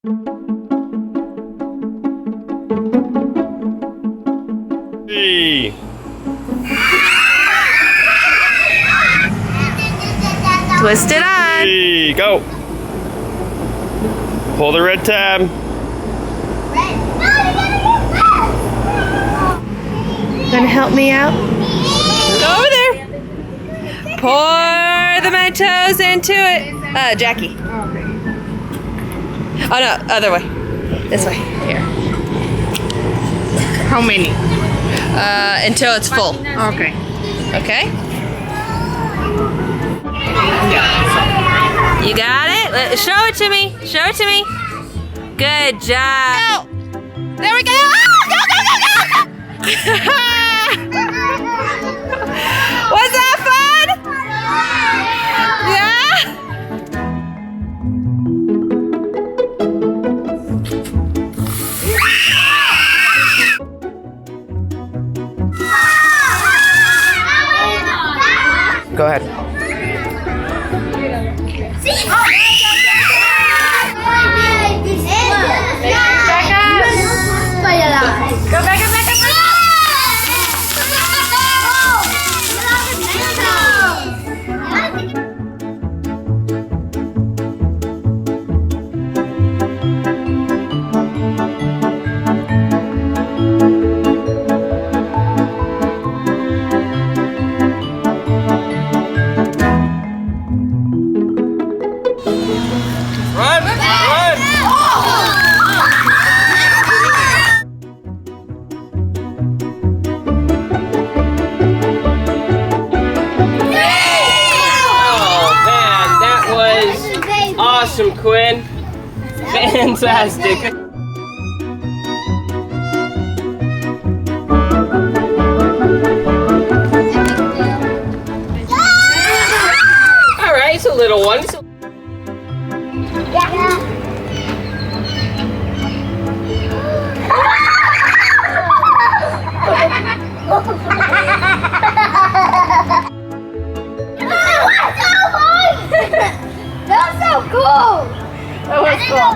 Hey. Twist it on. Hey, go. Pull the red tab. Gonna help me out? Go over there. Pour the Mentos into it. Jackie. Oh no, other way. This way. Here. How many? Until it's full. Okay. Okay? You got it? Show it to me. Show it to me. Good job. Go. There we go. Oh, go, go, go, go. Was that fun? Yeah? Go ahead. Go back up, back up, back up. Run! Run! Awesome, Quinn. Fantastic. All right, it's a little one. That was so cool! That was cool.